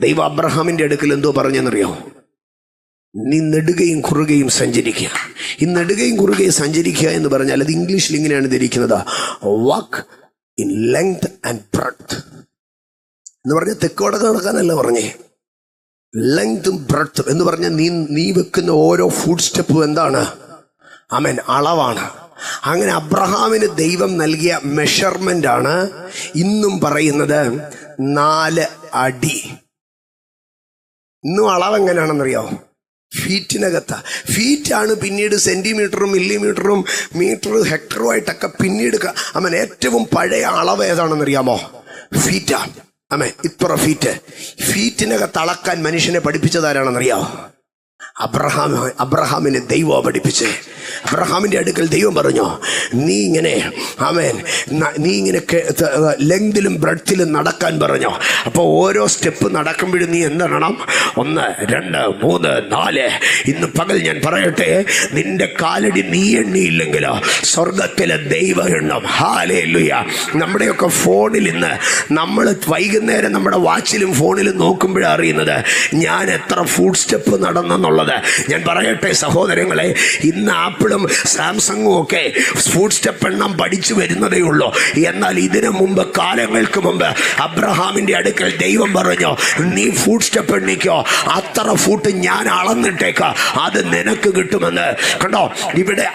ദൈവം അബ്രഹാമിന്റെ അടുക്കൽ എന്തോ പറഞ്ഞെന്നറിയോ? നീ നെടുകയും കുറുകയും സഞ്ചരിക്കുക. ഈ നെടുകയും കുറുകയും സഞ്ചരിക്കുക എന്ന് പറഞ്ഞാൽ അത് ഇംഗ്ലീഷിൽ ഇങ്ങനെയാണ് ധരിക്കുന്നത്, walk in length and breadth എന്ന് പറഞ്ഞാൽ തെക്കോടെ നടക്കാനല്ല പറഞ്ഞേ, ലെങ്തും ബ്രെഡ്ത്തും എന്ന് പറഞ്ഞാൽ നീ വെക്കുന്ന ഓരോ ഫുഡ് സ്റ്റെപ്പും എന്താണ്? ആമേൻ, അളവാണ്. അങ്ങനെ അബ്രഹാമിന് ദൈവം നൽകിയ മെഷർമെന്റ് ആണ് ഇന്നും പറയുന്നത് 4 അടി. ഇന്നും അളവ് എങ്ങനെയാണെന്നറിയോ? ഫീറ്റിനകത്താ. ഫീറ്റാണ് പിന്നീട് സെന്റിമീറ്ററും മില്ലിമീറ്ററും മീറ്ററും ഹെക്ടറുമായിട്ടൊക്കെ പിന്നീട് അമ്മൻ ഏറ്റവും പഴയ അളവ് ഏതാണെന്നറിയാമോ? ഫീറ്റാ. അമ്മേ, ഇത്ര ഫീറ്റിനകത്ത് അളക്കാൻ മനുഷ്യനെ പഠിപ്പിച്ചതാരാണെന്നറിയാമോ? അബ്രഹാമിനെ ദൈവം പഠിപ്പിച്ചേ. അബ്രഹാമിന്റെ അടുക്കൽ ദൈവം പറഞ്ഞു, നീ ഇങ്ങനെ ലെങ്തിലും ബ്രെഡ്ത്തിലും നടക്കാൻ പറഞ്ഞു. അപ്പോൾ ഓരോ സ്റ്റെപ്പ് നടക്കുമ്പോഴും നീ എന്താണ്? 1, 2, 3, 4. ഇന്ന് പകൽ ഞാൻ പറയട്ടെ, നിന്റെ കാലടി നീ എണ്ണിയില്ലെങ്കിലോ സ്വർഗത്തിലെ ദൈവം എണ്ണം. ഹല്ലേലൂയ. നമ്മുടെയൊക്കെ ഫോണിൽ ഇന്ന് നമ്മൾ വൈകുന്നേരം നമ്മുടെ വാച്ചിലും ഫോണിലും നോക്കുമ്പോഴാണ് അറിയുന്നത് ഞാൻ എത്ര ഫുഡ് സ്റ്റെപ്പ് നടന്നെന്നുള്ളത്. ഞാൻ പറയട്ടെ സഹോദരങ്ങളെ, ഇന്ന് ആപ്പിളും സാംസങ്ങും ഒക്കെ ഫുഡ് സ്റ്റെപ്പ് എണ്ണം പഠിച്ചു വരുന്നതേ ഉള്ളൂ. എന്നാൽ ഇതിനു മുമ്പ്, കാലങ്ങൾക്ക് മുമ്പ് അബ്രഹാമിന്റെ അടുക്കൽ ദൈവം പറഞ്ഞു, നീ ഫുഡ് സ്റ്റെപ്പ് എണ്ണിക്കോ, അത്ര ഫുട്ട് ഞാൻ അളന്നിട്ടേക്കാം, അത് നിനക്ക് കിട്ടുമെന്ന്. കണ്ടോ, ഇവിടെ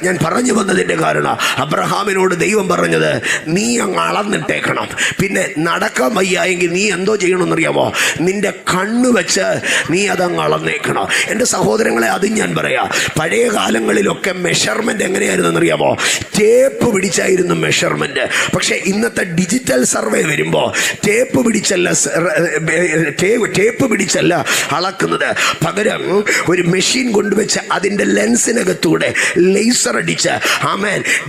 ഞാൻ പറഞ്ഞു വന്നതിന്റെ കാരണം, അബ്രഹാമിനോട് ദൈവം പറഞ്ഞത് നീ അങ്ങ് അളന്നിട്ടേക്കണം. പിന്നെ നടക്കാൻ വയ്യായെങ്കിൽ നീ എന്തോ ചെയ്യണമെന്നറിയാമോ? നിന്റെ കണ്ണ് വെച്ച് നീ അതങ്ങ് അളന്നേക്കണം. എൻ്റെ സഹോദരങ്ങളെ, അതും ഞാൻ പറയാം, പഴയ കാലങ്ങളിലൊക്കെ മെഷർമെന്റ് എങ്ങനെയായിരുന്നു എന്നറിയാമോ? ടേപ്പ് പിടിച്ചായിരുന്നു മെഷർമെന്റ്. പക്ഷെ ഇന്നത്തെ ഡിജിറ്റൽ സർവേ വരുമ്പോൾ ടേപ്പ് പിടിച്ചല്ല അളക്കുന്നത്. പകരം ഒരു മെഷീൻ കൊണ്ടുവച്ച് അതിന്റെ ലെൻസിനകത്തൂടെ ലേസർ അടിച്ച്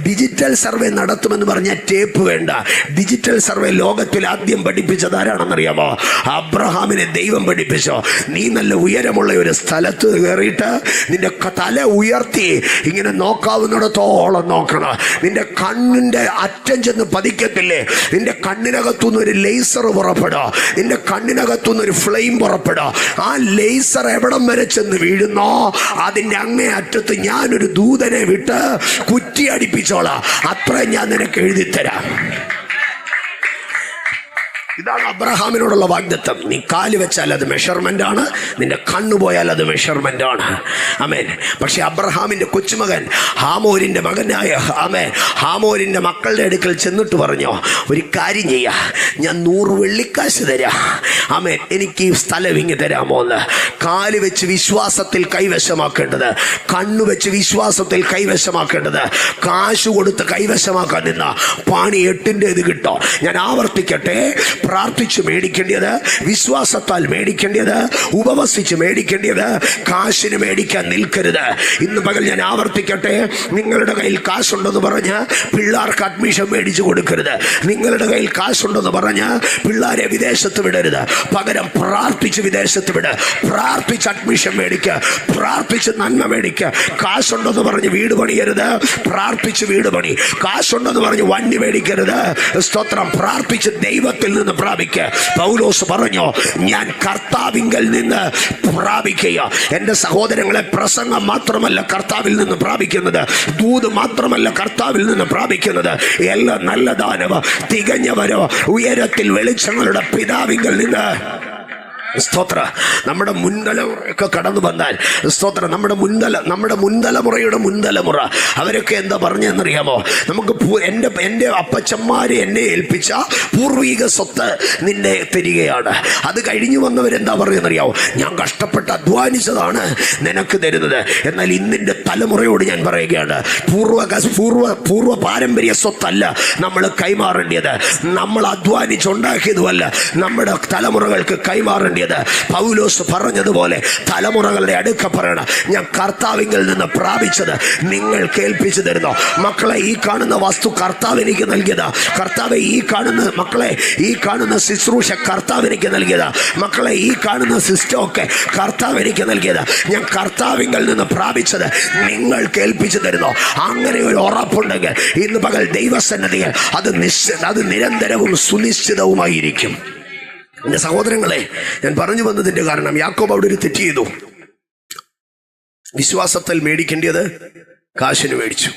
ഡിജിറ്റൽ സർവേ നടത്തുമെന്ന് പറഞ്ഞാൽ ടേപ്പ് വേണ്ട. ഡിജിറ്റൽ സർവേ ലോകത്തിൽ ആദ്യം പഠിപ്പിച്ചത് ആരാണെന്നറിയാമോ? അബ്രഹാമിനെ ദൈവം പഠിപ്പിച്ചോ. നീ നല്ല ഉയരമുള്ള ഒരു സ്ഥലത്ത് കയറിയിട്ട് നിന്റെ തല ഉയർത്തി ഇങ്ങനെ നോക്കാവുന്നിടത്തോളം നോക്കണം. നിന്റെ കണ്ണിന്റെ അറ്റം ചെന്ന് പതിക്കത്തില്ലേ? നിന്റെ കണ്ണിനകത്തുനിന്ന് ഒരു ലേസർ പുറപ്പെടുക, നിന്റെ കണ്ണിനകത്തുനിന്ന് ഒരു ഫ്ലെയിം പുറപ്പെടുക. ആ ലേസർ എവിടം വരെ ചെന്ന് വീഴുന്നോ അതിന്റെ അങ്ങേ അറ്റത്ത് ഞാനൊരു ദൂതനെ വിട്ട് കുറ്റി അടിപ്പിച്ചോളാം. അത്ര ഞാൻ നിനക്ക് എഴുതിത്തരാം. ഇതാണ് അബ്രഹാമിനോടുള്ള വാഗ്ദത്തം. നീ കാല് വെച്ചാൽ അത് മെഷർമെന്റ് ആണ്, നിന്റെ കണ്ണു പോയാൽ അത് മെഷർമെന്റ് ആണ്. ആമേൻ. പക്ഷെ അബ്രഹാമിന്റെ കൊച്ചുമകൻ ഹാമോരിന്റെ മകനായ ഹാമോരിന്റെ മക്കളുടെ അടുക്കൽ ചെന്നിട്ട് പറഞ്ഞു, ഒരു കാര്യം ചെയ്യാ, ഞാൻ 100 വെള്ളിക്കാശ് തരാം. ആമേൻ, എനിക്ക് ഈ സ്ഥലം ഇങ്ങ് തരാമോ എന്ന്. കാല് വെച്ച് വിശ്വാസത്തിൽ കൈവശമാക്കേണ്ടത്, കണ്ണു വെച്ച് വിശ്വാസത്തിൽ കൈവശമാക്കേണ്ടത്, കാശ് കൊടുത്ത് കൈവശമാക്കാൻ നിന്ന പാണി 8ന്റെ ഇത് കിട്ടോ. ഞാൻ ആവർത്തിക്കട്ടെ, പ്രാർത്ഥിച്ച് മേടിക്കേണ്ടത്, വിശ്വാസത്താൽ മേടിക്കേണ്ടത്, ഉപവസിച്ച് മേടിക്കേണ്ടത്, കാശിന് മേടിക്കാൻ നിൽക്കരുത്. ഇന്ന് പകൽ ഞാൻ ആവർത്തിക്കട്ടെ, നിങ്ങളുടെ കയ്യിൽ കാശുണ്ടെന്ന് പറഞ്ഞ് പിള്ളേർക്ക് അഡ്മിഷൻ മേടിച്ചു കൊടുക്കരുത്. നിങ്ങളുടെ കയ്യിൽ കാശുണ്ടെന്ന് പറഞ്ഞ് പിള്ളേരെ വിദേശത്ത് വിടരുത്. പകരം പ്രാർത്ഥിച്ച് വിദേശത്ത് വിട്, പ്രാർത്ഥിച്ച് അഡ്മിഷൻ മേടിക്കുക, പ്രാർത്ഥിച്ച് നന്മ മേടിക്കുക. കാശുണ്ടെന്ന് പറഞ്ഞ് വീട് പണിയരുത്, പ്രാർത്ഥിച്ച് വീട് പണി. കാശുണ്ടെന്ന് പറഞ്ഞ് വണ്ടി മേടിക്കരുത്. സ്തോത്രം. പ്രാർത്ഥിച്ച് ദൈവത്തിൽ നിന്ന് പ്രാപിക്കുക. പൗലോസ് പറഞ്ഞു, ഞാൻ കർത്താവിങ്കൽ നിന്ന് പ്രാപിക്കുക. എൻ്റെ സഹോദരങ്ങളെ, പ്രസംഗം മാത്രമല്ല കർത്താവിൽ നിന്ന് പ്രാപിക്കുന്നത്, ദൂത് മാത്രമല്ല കർത്താവിൽ നിന്ന് പ്രാപിക്കുന്നത്, എല്ലാം നല്ല ദാനവ തികഞ്ഞവരോ ഉയരത്തിൽ വെളിച്ചങ്ങളുടെ പിതാവിങ്കൽ നിന്ന്. സ്തോത്ര. നമ്മുടെ മുൻതലമുറയൊക്കെ കടന്നു വന്നാൽ സ്തോത്രം, നമ്മുടെ മുൻതലമുറയുടെ മുൻതലമുറ അവരൊക്കെ എന്താ പറഞ്ഞെന്നറിയാമോ? നമുക്ക് എൻ്റെ അപ്പച്ചന്മാരെ എന്നെ ഏൽപ്പിച്ച പൂർവിക സ്വത്ത് നിന്നെ തരികയാണ്. അത് കഴിഞ്ഞു വന്നവരെന്താ പറയുന്നറിയാമോ? ഞാൻ കഷ്ടപ്പെട്ട് അധ്വാനിച്ചതാണ് നിനക്ക് തരുന്നത്. എന്നാൽ ഇന്നിൻ്റെ തലമുറയോട് ഞാൻ പറയുകയാണ്, പൂർവ്വ പാരമ്പര്യ സ്വത്തല്ല നമ്മൾ കൈമാറേണ്ടത്, നമ്മൾ അധ്വാനിച്ചുണ്ടാക്കിയതുമല്ല നമ്മുടെ തലമുറകൾക്ക് കൈമാറേണ്ടത്. പൗലോസ് പറഞ്ഞതുപോലെ തലമുറകളുടെ അടുക്ക പറയണം, ഞാൻ കർത്താവിങ്കിൽ നിന്ന് പ്രാപിച്ചത് നിങ്ങൾ കേൾപ്പിച്ചു തരുന്നു. മക്കളെ, ഈ കാണുന്ന വസ്തു കർത്താവ് എനിക്ക് നൽകിയതാ. കർത്താവ്, ഈ കാണുന്ന മക്കളെ, ഈ കാണുന്ന ശുശ്രൂഷ കർത്താവ് എനിക്ക് നൽകിയതാ. മക്കളെ, ഈ കാണുന്ന സിസ്റ്റം ഒക്കെ കർത്താവ് എനിക്ക് നൽകിയതാ. ഞാൻ കർത്താവിങ്കിൽ നിന്ന് പ്രാപിച്ചത് നിങ്ങൾ കേൾപ്പിച്ചു തരുന്നു. അങ്ങനെ ഒരു ഉറപ്പുണ്ടെങ്കിൽ ഇന്ന് പകൽ ദൈവസന്നിധിയിൽ അത് നിരന്തരവും സുനിശ്ചിതവുമായിരിക്കും. എന്റെ സഹോദരങ്ങളെ, ഞാൻ പറഞ്ഞു വന്നതിന്റെ കാരണം യാക്കോബ് അവിടെ ഒരു തെറ്റ് ചെയ്തു. വിശ്വാസത്തിൽ മേടിക്കേണ്ടത് കാശിന് മേടിച്ചു.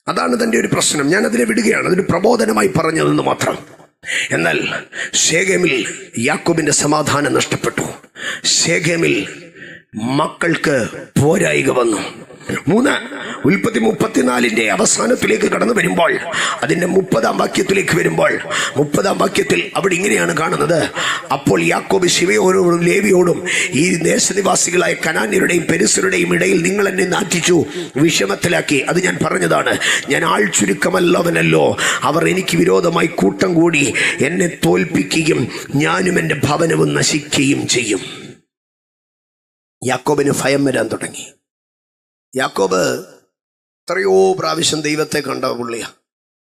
അതാണ് തന്റെ ഒരു പ്രശ്നം. ഞാൻ അതിനെ വിടുകയാണ്, അതൊരു പ്രബോധനമായി പറഞ്ഞതെന്ന് മാത്രം. എന്നാൽ ശേഖേമിൽ യാക്കോബിന്റെ സമാധാനം നഷ്ടപ്പെട്ടു. ശേഖേമിൽ മക്കൾക്ക് പോരായിക വന്നു. 3 ഉൽപ്പത്തി 34 അവസാനത്തിലേക്ക് കടന്നു വരുമ്പോൾ, അതിന്റെ 30-ാം വാക്യത്തിലേക്ക് വരുമ്പോൾ, 30-ാം വാക്യത്തിൽ അവിടെ ഇങ്ങനെയാണ് കാണുന്നത്: അപ്പോൾ യാക്കോബ് ശിവയോടും ലേവിയോടും, ഈ ദേശനിവാസികളായ കനാന്യരുടെയും പെരിസരുടെയും ഇടയിൽ നിങ്ങൾ എന്നെ നാറ്റിച്ചു, വിഷമത്തിലാക്കി. അത് ഞാൻ പറഞ്ഞതാണ്. ഞാൻ ആൾ ചുരുക്കമല്ലവനല്ലോ. അവർ എനിക്ക് വിരോധമായി കൂട്ടം കൂടി എന്നെ തോൽപ്പിക്കുകയും ഞാനും എൻ്റെ ഭവനവും നശിക്കുകയും ചെയ്യും. യാക്കോബിന് ഭയം വരാൻ തുടങ്ങി. യാക്കോബ് എത്രയോ പ്രാവശ്യം ദൈവത്തെ കണ്ട പുള്ളിയാ.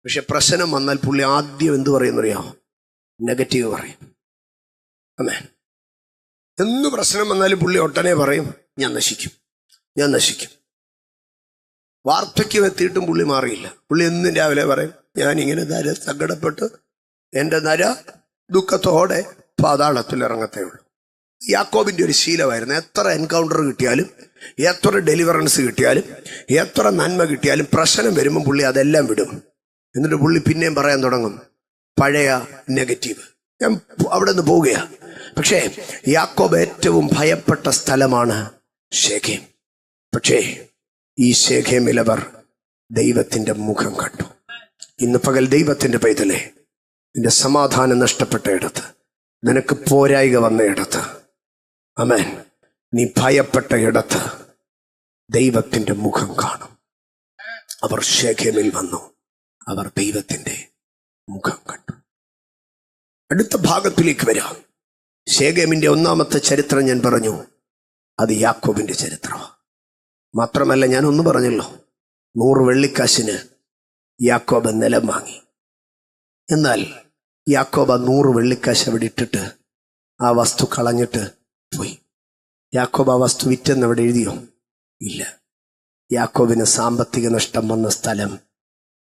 പക്ഷെ പ്രശ്നം വന്നാൽ പുള്ളി ആദ്യം എന്ത് പറയുന്നറിയാമോ? നെഗറ്റീവ് പറയും. ആമേൻ. എന്ത് പ്രശ്നം വന്നാലും പുള്ളി ഒട്ടനെ പറയും, ഞാൻ നശിക്കും, ഞാൻ നശിക്കും. വാർദ്ധക്യം എത്തിയിട്ടും പുള്ളി മാറിയില്ല. പുള്ളി എന്നും രാവിലെ പറയും, ഞാനിങ്ങനെ നര സങ്കടപ്പെട്ട് എൻ്റെ നര ദുഃഖത്തോടെ പാതാളത്തിൽ ഇറങ്ങത്തേ ഉള്ളൂ. യാക്കോബിന്റെ ഒരു ശീലമായിരുന്നു. എത്ര എൻകൗണ്ടർ കിട്ടിയാലും, എത്ര ഡെലിവറൻസ് കിട്ടിയാലും, എത്ര നന്മ കിട്ടിയാലും, പ്രശ്നം വരുമ്പോൾ പുള്ളി അതെല്ലാം വിടും. എന്നിട്ട് പുള്ളി പിന്നെയും പറയാൻ തുടങ്ങും പഴയ നെഗറ്റീവ്. ഞാൻ അവിടെ നിന്ന് പോവുകയാണ്. പക്ഷേ യാക്കോബ് ഏറ്റവും ഭയപ്പെട്ട സ്ഥലമാണ് ശേഖേം. പക്ഷേ ഈ ശേഖേമിലവർ ദൈവത്തിന്റെ മുഖം കണ്ടു. ഇന്ന് പകൽ ദൈവത്തിന്റെ പൈതലേ, നിന്റെ സമാധാനം നഷ്ടപ്പെട്ട ഇടത്ത്, നിനക്ക് പോരായിക വന്ന ഇടത്ത്, ആമേൻ, നീ ഭയപ്പെട്ട ഇടത്ത് ദൈവത്തിന്റെ മുഖം കാണും. അവർ ശേഖേമിൽ വന്നു, അവർ ദൈവത്തിന്റെ മുഖം കണ്ടു. അടുത്ത ഭാഗത്തിലേക്ക് വരാം. ശേഖേമിന്റെ 1-ാമത്തെ ചരിത്രം ഞാൻ പറഞ്ഞു, അത് യാക്കോബിന്റെ ചരിത്രമാണ്. മാത്രമല്ല, ഞാൻ ഒന്ന് പറഞ്ഞല്ലോ, 100 വെള്ളിക്കാശിന് യാക്കോബ് നിലം വാങ്ങി. എന്നാൽ യാക്കോബ് 100 വെള്ളിക്കാശ് അവിടെ ഇട്ടിട്ട് ആ വസ്തു കളഞ്ഞിട്ട് പോയി. യാക്കോബ് ആ വസ്തു വിറ്റെന്ന് അവിടെ എഴുതിയോ? ഇല്ല. യാക്കോബിന് സാമ്പത്തിക നഷ്ടം വന്ന സ്ഥലം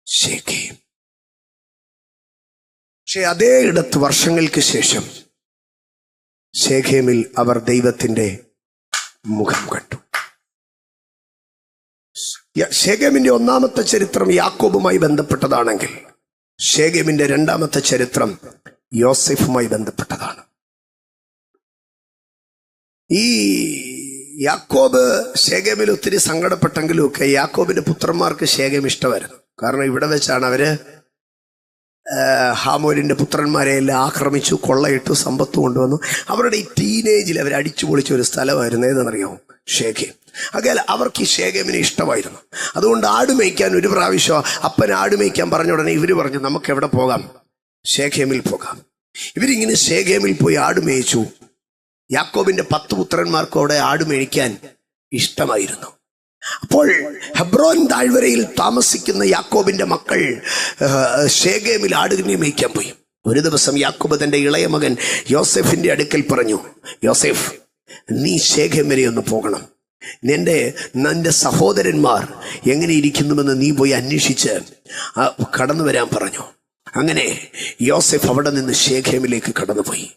ശേഖേം. പക്ഷെ അതേ ഇടത്ത് വർഷങ്ങൾക്ക് ശേഷം ശേഖേമിൽ അവർ ദൈവത്തിന്റെ മുഖം കണ്ടു. ശേഖേമിന്റെ 1-ാമത്തെ ചരിത്രം യാക്കോബുമായി ബന്ധപ്പെട്ടതാണെങ്കിൽ, ശേഖേമിന്റെ 2-ാമത്തെ ചരിത്രം യോസെഫുമായി ബന്ധപ്പെട്ടതാണ്. ഈ യാക്കോബ് ശേഖേമിൽ ഒത്തിരി സങ്കടപ്പെട്ടെങ്കിലും ഒക്കെ യാക്കോബിന്റെ പുത്രന്മാർക്ക് ശേഖേം ഇഷ്ടമായിരുന്നു. കാരണം ഇവിടെ വെച്ചാണ് അവര് ഹാമോരിന്റെ പുത്രന്മാരെ എല്ലാം ആക്രമിച്ചു, കൊള്ളയിട്ടു, സമ്പത്ത് കൊണ്ടുവന്നു. അവരുടെ ഈ ടീനേജിൽ അവർ അടിച്ചു പൊളിച്ച ഒരു സ്ഥലമായിരുന്നു. ഏതെന്നറിയാമോ? ശേഖേം. അകൽ അവർക്ക് ഈ ശേഖേമിനെ ഇഷ്ടമായിരുന്നു. അതുകൊണ്ട് ആടുമേയ്ക്കാൻ ഒരു പ്രാവശ്യം അപ്പൻ ആടുമേയ്ക്കാൻ പറഞ്ഞ ഉടനെ ഇവര് പറഞ്ഞു, നമുക്ക് എവിടെ പോകാം? ശേഖേമിൽ പോകാം. ഇവരിങ്ങനെ ശേഖേമിൽ പോയി ആടുമേയിച്ചു. യാക്കോബിന്റെ 10 പുത്രന്മാർക്ക് അവിടെ ആടുമേഴിക്കാൻ ഇഷ്ടമായിരുന്നു. അപ്പോൾ ഹെബ്രോൻ താഴ്വരയിൽ താമസിക്കുന്ന യാക്കോബിന്റെ മക്കൾ ശേഖേമിൽ ആടുകിനെ മേയ്ക്കാൻ പോയി. ഒരു ദിവസം യാക്കോബ് തന്റെ ഇളയ മകൻ യോസെഫിന്റെ അടുക്കൽ പറഞ്ഞു, യോസെഫ്, നീ ശേഖേം വരെ ഒന്ന് പോകണം. നിന്റെ സഹോദരന്മാർ എങ്ങനെ ഇരിക്കുന്നുവെന്ന് നീ പോയി അന്വേഷിച്ച് കടന്നു വരാൻ പറഞ്ഞു. അങ്ങനെ യോസെഫ് അവിടെ നിന്ന് ശേഖേമിലേക്ക് കടന്നുപോയി.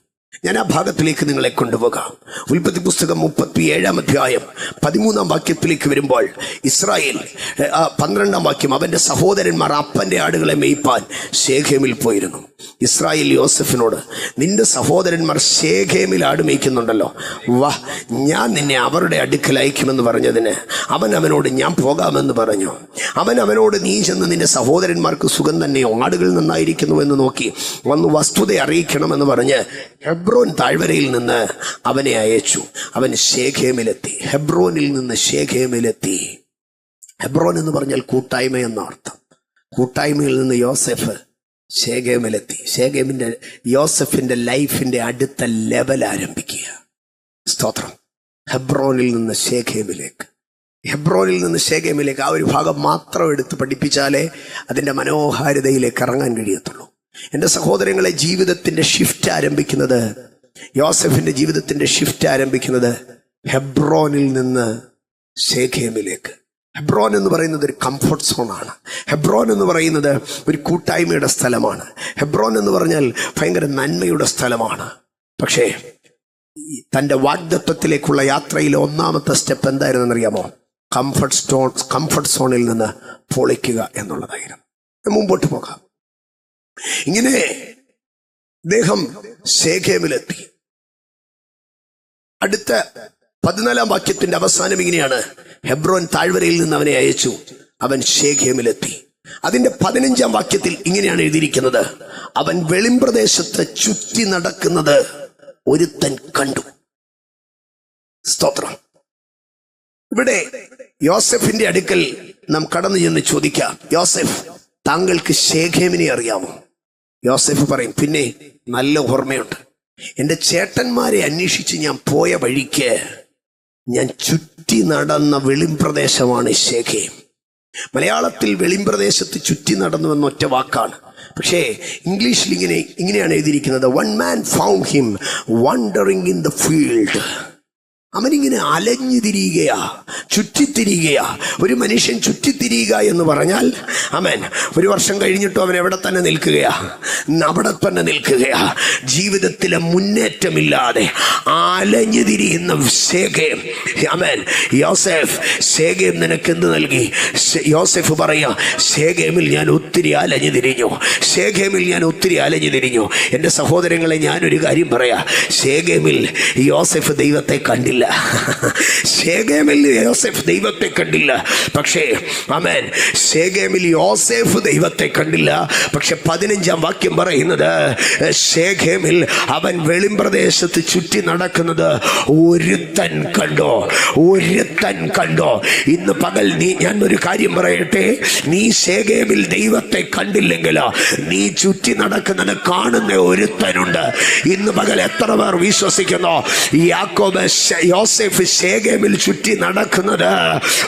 ഞാൻ ആ ഭാഗത്തിലേക്ക് നിങ്ങളെ കൊണ്ടുപോകാം. ഉൽപ്പത്തി പുസ്തകം 37-ാം അധ്യായം 13-ാം വാക്യത്തിലേക്ക് വരുമ്പോൾ, ഇസ്രായേൽ 12-ാം വാക്യം, അവന്റെ സഹോദരന്മാർ അപ്പന്റെ ആടുകളെ മേയ്പ്പാൻ ശേഖേമിൽ പോയിരുന്നു. ഇസ്രായേൽ യോസെഫിനോട്, നിന്റെ സഹോദരന്മാർ ശേഖേമിൽ ആട് മേയ്ക്കുന്നുണ്ടല്ലോ, വാ, ഞാൻ നിന്നെ അവരുടെ അടുക്കൽ അയക്കുമെന്ന് പറഞ്ഞതിന് അവൻ അവനോട്, ഞാൻ പോകാമെന്ന് പറഞ്ഞു. അവൻ അവനോട്, നീ ചെന്ന് നിന്റെ സഹോദരന്മാർക്ക് സുഖം തന്നെയോ, ആടുകൾ നന്നായിരിക്കുന്നു എന്ന് നോക്കി വന്ന് വസ്തുത അറിയിക്കണമെന്ന് പറഞ്ഞ് ഹെബ്രോൻ താഴ്വരയിൽ നിന്ന് അവനെ അയച്ചു. അവൻ ശേഖേമിലെത്തി. ഹെബ്രോനിൽ നിന്ന് ശേഖേമിലെത്തി. ഹെബ്രോൻ എന്ന് പറഞ്ഞാൽ കൂട്ടായ്മ എന്ന അർത്ഥം. കൂട്ടായ്മയിൽ നിന്ന് യോസെഫ് ശേഖേമിലെത്തി. യോസെഫിന്റെ ലൈഫിന്റെ അടുത്ത ലെവൽ ആരംഭിക്കുക. സ്തോത്രം. ഹെബ്രോനിൽ നിന്ന് ശേഖേമിലേക്ക്, ഹെബ്രോനിൽ നിന്ന് ശേഖേമിലേക്ക് ആ ഒരു ഭാഗം മാത്രം എടുത്ത് പഠിപ്പിച്ചാലേ അതിന്റെ മനോഹാരിതയിലേക്ക് ഇറങ്ങാൻ കഴിയത്തുള്ളൂ. എൻ്റെ സഹോദരങ്ങളെ, ജീവിതത്തിന്റെ ഷിഫ്റ്റ് ആരംഭിക്കുന്നത്, യോസെഫിന്റെ ജീവിതത്തിന്റെ ഷിഫ്റ്റ് ആരംഭിക്കുന്നത് ഹെബ്രോനിൽ നിന്ന് ശേഖേമിലേക്ക്. ഹെബ്രോൻ എന്ന് പറയുന്നത് ഒരു കംഫർട്ട് സോണാണ്. ഹെബ്രോൻ എന്ന് പറയുന്നത് ഒരു കൂട്ടായ്മയുടെ സ്ഥലമാണ്. ഹെബ്രോൻ എന്ന് പറഞ്ഞാൽ ഭയങ്കര നന്മയുടെ സ്ഥലമാണ്. പക്ഷേ തൻ്റെ വാഗ്ദത്വത്തിലേക്കുള്ള യാത്രയിലെ ഒന്നാമത്തെ സ്റ്റെപ്പ് എന്തായിരുന്നെന്നറിയാമോ? കംഫർട്ട് സോണിൽ നിന്ന് പൊളിക്കുക എന്നുള്ളതായിരുന്നു. മുമ്പോട്ട് പോകാം. ഇങ്ങനെ അദ്ദേഹം ശേഖേമിലെത്തി. അടുത്ത 14 വാക്യത്തിന്റെ അവസാനം ഇങ്ങനെയാണ്: ഹെബ്രോൻ താഴ്വരയിൽ നിന്ന് അവനെ അയച്ചു, അവൻ ശേഖേമിലെത്തി. അതിന്റെ 15 വാക്യത്തിൽ ഇങ്ങനെയാണ് എഴുതിയിരിക്കുന്നത്: അവൻ വെളിമ്പ്രദേശത്ത് ചുറ്റി നടക്കുന്നത് ഒരുത്തൻ കണ്ടു. സ്തോത്രം. ഇവിടെ യോസെഫിന്റെ അടുക്കൽ നാം കടന്നു ചെന്ന് ചോദിക്കാം, യോസെഫ്, താങ്കൾക്ക് ശേഖേമിനെ അറിയാമോ? യോസെഫ് പറയും, പിന്നെ നല്ല ഓർമ്മയുണ്ട്. എൻ്റെ ചേട്ടന്മാരെ അന്വേഷിച്ച് ഞാൻ പോയ വഴിക്ക് ഞാൻ ചുറ്റി നടന്ന വെളിമ്പ്രദേശമാണ് ശേഖേം. മലയാളത്തിൽ വെളിമ്പ്രദേശത്ത് ചുറ്റി നടന്നു എന്ന ഒറ്റ വാക്കാണ്. പക്ഷേ ഇംഗ്ലീഷിൽ ഇങ്ങനെയാണ് എഴുതിയിരിക്കുന്നത്: one man found him wondering in the field. അവനിങ്ങനെ അലഞ്ഞു തിരിയുകയാ, ചുറ്റിത്തിരിയുകയാ. ഒരു മനുഷ്യൻ ചുറ്റിത്തിരിയുക എന്ന് പറഞ്ഞാൽ, ആമേൻ, 1 വർഷം കഴിഞ്ഞിട്ടും അവൻ എവിടെ തന്നെ നിൽക്കുകയാ? അവിടെ തന്നെ നിൽക്കുകയാ. ജീവിതത്തിലെ മുന്നേറ്റമില്ലാതെ അലഞ്ഞു തിരിയുന്ന ശേഖേം. ആമേൻ. യോസെഫ്, ശേഖേം നിനക്ക് എന്ത് നൽകി? യോസെഫ് പറയാ, ശേഖേമിൽ ഞാൻ ഒത്തിരി അലഞ്ഞു തിരിഞ്ഞു. ശേഖേമിൽ ഞാൻ ഒത്തിരി അലഞ്ഞു തിരിഞ്ഞു. എൻ്റെ സഹോദരങ്ങളെ, ഞാനൊരു കാര്യം പറയാ, ശേഖേമിൽ യോസെഫ് ദൈവത്തെ കണ്ടില്ല. ശേഖേമിൽ യോസെഫ് ദൈവത്തെ കണ്ടില്ല. പക്ഷേ ആമേൻ, ശേഖേമിൽ യോസെഫ് ദൈവത്തെ കണ്ടില്ല. പക്ഷെ 15 വാക്യം പറയുന്നത്, ശേഖേമിൽ അവൻ വെളിമ്പ്രദേശത്ത് ചുറ്റി നടക്കുന്നത് ഒരുത്തൻ കണ്ടോ. ഒരുത്തൻ കണ്ടോ. ഇന്ന് പകൽ ഞാൻ ഒരു കാര്യം പറയട്ടെ, നീ ശേഖേമിൽ ദൈവത്തെ കണ്ടില്ലെങ്കിലോ നീ ചുറ്റി നടക്കുന്നത് കാണുന്ന ഒരുത്തനുണ്ട്. ഇന്ന് പകൽ എത്ര പേർ വിശ്വസിക്കുന്നു യാക്കോബ് യോസെഫ് ശേഖേമിൽ ചുറ്റി നടക്കുന്നത്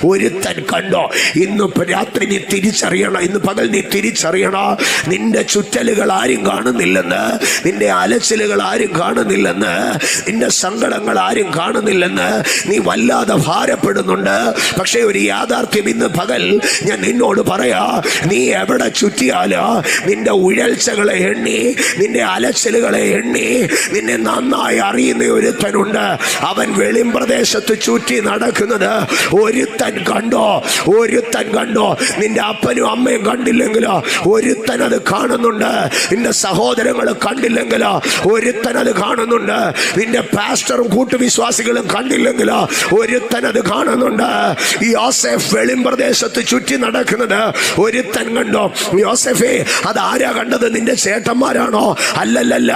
ഒരുത്തൻ കണ്ടോ? ഇന്ന് രാത്രി നീ തിരിച്ചറിയണം, ഇന്ന് പകൽ നീ തിരിച്ചറിയണം, നിന്റെ ചുറ്റലുകൾ ആരും കാണുന്നില്ലെന്ന്, നിന്റെ അലച്ചിലുകൾ ആരും കാണുന്നില്ലെന്ന്, നിന്റെ സങ്കടങ്ങൾ ആരും കാണുന്നില്ലെന്ന് നീ വല്ലാതെ ഭാരപ്പെടുന്നുണ്ട്. പക്ഷേ ഒരു യാഥാർത്ഥ്യം ഇന്ന് പകൽ ഞാൻ നിന്നോട് പറയാ, നീ എവിടെ ചുറ്റിയാലോ നിന്റെ ഉഴൽച്ചകളെ എണ്ണി, നിന്റെ അലച്ചിലുകളെ എണ്ണി, നിന്നെ നന്നായി അറിയുന്ന ഒരുത്തനുണ്ട്. അവൻ വെളിമ്പ്രദേശത്ത് ചുറ്റി നടക്കുന്നത് ഒരുത്തൻ കണ്ടോ. ഒരുത്തൻ കണ്ടോ. നിന്റെ അപ്പനും അമ്മയും കണ്ടില്ലെങ്കിലോ ഒരുത്തൻ അത് കാണുന്നുണ്ട്. നിന്റെ സഹോദരങ്ങൾ കണ്ടില്ലെങ്കിലോ ഒരുത്തൻ അത് കാണുന്നുണ്ട്. നിന്റെ പാസ്റ്ററും കൂട്ടുവിശ്വാസികളും കണ്ടില്ലെങ്കിലോ ഒരുത്തൻ അത് കാണുന്നുണ്ട്. യോസെഫ് വെളിമ്പ്രദേശത്ത് ചുറ്റി നടക്കുന്നത് ഒരുത്തൻ കണ്ടോ. യോസെഫേ, അത് ആരാ കണ്ടത്? നിന്റെ ചേട്ടന്മാരാണോ? അല്ലല്ല.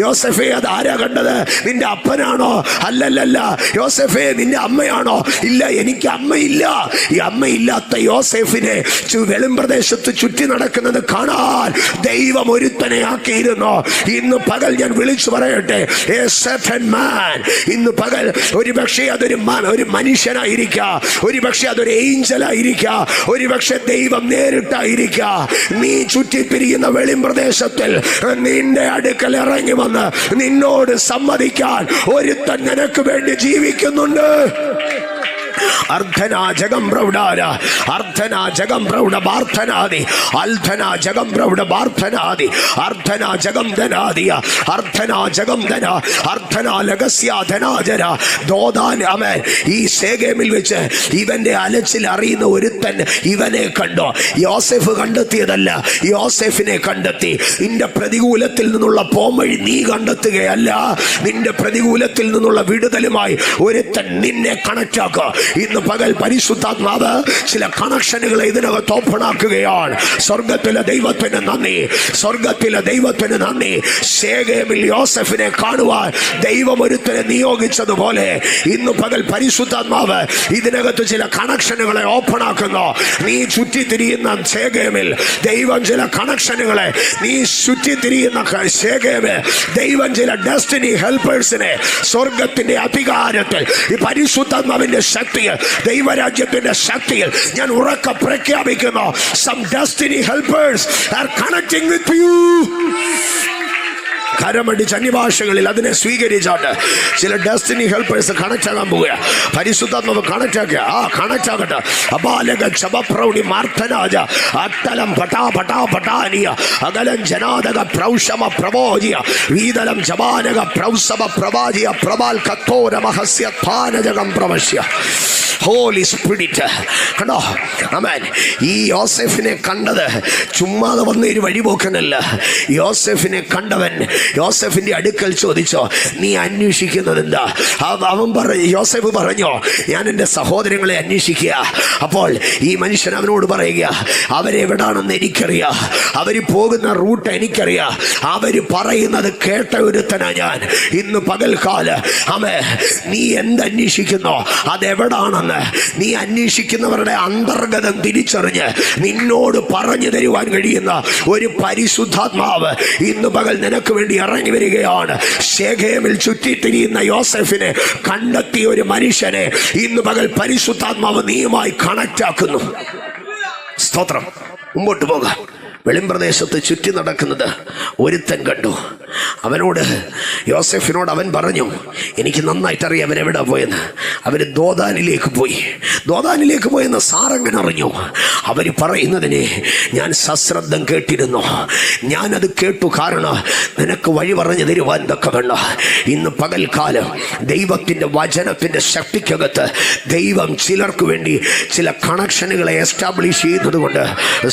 യോസെഫേ, അത് ആരാ കണ്ടത്? നിന്റെ അപ്പനാണോ? അല്ലല്ല. യോസെഫേ, നിന്റെ അമ്മയാണോ? ഇല്ല, എനിക്ക് അമ്മയില്ല. ഈ അമ്മയില്ലാത്ത യോസെഫിനെ വെളിമ്പ്രദേശത്ത് ചുറ്റി നടക്കുന്നത് കാണാൻ ദൈവം ഒരുത്തനെ ആക്കിയിരുന്നു. ഇന്ന് പകൽ ഞാൻ വിളിച്ചു പറയട്ടെ, ഇന്ന് പകൽ ഒരു പക്ഷേ അതൊരു മനുഷ്യനായിരിക്കാം, ഒരു പക്ഷെ അതൊരു ഏഞ്ചലായിരിക്കാം, ഒരു പക്ഷെ ദൈവം നേരിട്ടായിരിക്കാം. നീ ചുറ്റിപ്പിരിയുന്ന വെളിമ്പ്രദേശത്തിൽ നിന്റെ അടുക്കൽ ഇറങ്ങി വന്ന് നിന്നോട് സമ്മതിക്കാൻ ഒരുത്തൻ നിനക്ക് വേണ്ടി ജീവിക്കുന്നുണ്ട്. അർദ്ധനാ ജഗം പ്രൗഢാര അർദ്ധനാ ജഗം പ്രൗഢ ബാർത്ഥനാദി അൽധനാ ജഗം പ്രൗഢ ബാർത്ഥനാദി അർദ്ധനാ ജഗം ധനാദിയ അർദ്ധനാ ജഗം ധന അർദ്ധനാ ലഗസ്യ ധനാജന ദോദാൻ. ആമേൻ. ഈ ശേഖേമിൽ വെച്ച് ഇവന്റെ അലച്ചിൽ അറിയുന്ന ഒരുത്തൻ ഇവനെ കണ്ടോ. യോസെഫ് കണ്ടെത്തിയതല്ല, യോസെഫിനെ കണ്ടെത്തി. നിന്റെ പ്രതികൂലത്തിൽ നിന്നുള്ള പോംവഴി നീ കണ്ടെത്തുകയല്ല, നിന്റെ പ്രതികൂലത്തിൽ നിന്നുള്ള വിടുതലുമായി ഒരുത്തൻ നിന്നെ കണക്ട് ആക്കുക. ഇന്ന് പകൽ പരിശുദ്ധാത്മാവ് ചില കണക്ഷനുകളെ ഇതിനകത്ത് ഓപ്പൺ ആക്കുകയാണ്. സ്വർഗത്തിലെ ദൈവത്തിന് നന്ദി, സ്വർഗത്തിലെ ദൈവത്തിന് നന്ദി. ശേഖേമിൽ യോസെഫിനെ കാണുവാൻ ദൈവം ഒരുത്തനെ നിയോഗിച്ചതുപോലെ ഇന്ന് പകൽ പരിശുദ്ധാത്മാവ് ഇതിനകത്ത് ചില കണക്ഷനുകളെ ഓപ്പൺ ആക്കുന്നു. നീ ചുറ്റിത്തിരിയുന്ന ശേഖേമിൽ ദൈവം ചില കണക്ഷനുകളെ, നീ ചുറ്റിത്തിരിയുന്ന ശേഖേമിൽ ദൈവം ചില ഡെസ്റ്റിനി ഹെൽപ്പേഴ്സിനെ സ്വർഗത്തിന്റെ അധികാരത്തിൽ ഈ പരിശുദ്ധാത്മാവിന്റെ ശക്തിയിൽ, ദൈവരാജ്യത്തിന്റെ ശക്തിയിൽ ഞാൻ ഉറക്കെ പ്രഖ്യാപിക്കുന്നു. Some destiny helpers are connecting with you. കരമടിച്ച് അന്യഭാഷകളിൽ അതിനെ സ്വീകരിച്ചാട്ട് ചില ഡെസ്റ്റിനി ഹെൽപ്പേഴ്സ് കണക്ട് ആകാൻ പോവുക. പരിശുദ്ധാത്മാവ് കണക്ട് ആക്കുക. കണക്ട് ആകട്ടെ. അപാലക ശബപ്രൗഢി മാർത്തനാജ അട്ടലം പട്ടാ പട്ടാ പട്ടാനിയ അകലം ജനാതക പ്രൗഷമ പ്രബോജിയ വീതലം ജപാനക പ്രൗസവ പ്രവാജിയ പ്രബാൽ കത്തോര മഹസ്യ ഥാനജകം പ്രവശ്യ. ഹോളി സ്പിരിറ്റ് കണ്ടോ? ആമേൻ. ഈ യോസെഫിനെ കണ്ടത് ചുമ്മാതെ വന്ന ഒരു വഴിപോക്കനല്ല. യോസെഫിനെ കണ്ടവൻ യോസെഫിന്റെ അടുക്കൽ ചോദിച്ചോ, നീ അന്വേഷിക്കുന്നത് എന്താ? യോസെഫ് പറഞ്ഞോ, ഞാൻ എൻ്റെ സഹോദരങ്ങളെ അന്വേഷിക്കുക. അപ്പോൾ ഈ മനുഷ്യൻ അവനോട് പറയുക, അവരെവിടാണെന്ന് എനിക്കറിയാം, അവർ പോകുന്ന റൂട്ട് എനിക്കറിയാം, അവർ പറയുന്നത് കേട്ട ഒരുത്തനാ ഞാൻ. ഇന്ന് പകൽക്കാല് ആമേ നീ എന്തന്വേഷിക്കുന്നോ അതെവിടാണെന്ന് നീ അന്വേഷിക്കുന്നവരുടെ അന്തർഗതം തിരിച്ചറിഞ്ഞ് നിന്നോട് പറഞ്ഞു തരുവാൻ കഴിയുന്ന ഒരു പരിശുദ്ധാത്മാവ് ഇന്ന് പകൽ നിനക്ക് വേണ്ടി ഇറങ്ങി വരികയാണ്. ശേഖേമിൽ ചുറ്റിത്തിരിയുന്ന യോസെഫിനെ കണ്ടെത്തിയ ഒരു മനുഷ്യനെ ഇന്ന് പകൽ പരിശുദ്ധാത്മാവ് നീയുമായി കണക്റ്റ് ആക്കുന്നു. സ്തോത്രം. മുമ്പോട്ട് പോകാം. വെളിമ്പ്രദേശത്ത് ചുറ്റി നടക്കുന്നത് ഒരുത്തൻ കണ്ടു. അവനോട് യോസെഫിനോട് അവൻ പറഞ്ഞു, എനിക്ക് നന്നായിട്ടറിയാം അവരെവിടെ പോയെന്ന്. അവർ ദോദാനിലേക്ക് പോയി. ദോദാനിലേക്ക് പോയെന്ന് സാറങ്ങനെ അറിഞ്ഞു. അവർ പറയുന്നതിനെ ഞാൻ സശ്രദ്ധം കേട്ടിരുന്നു. ഞാനത് കേട്ടു. കാരണം നിനക്ക് വഴി പറഞ്ഞു തരുവാൻ തക്കവണ്ണ ഇന്ന് പകൽക്കാലം ദൈവത്തിൻ്റെ വചനത്തിൻ്റെ ശക്തിക്കകത്ത് ദൈവം ചിലർക്ക് വേണ്ടി ചില കണക്ഷനുകളെ എസ്റ്റാബ്ലിഷ് ചെയ്യുന്നത് കൊണ്ട്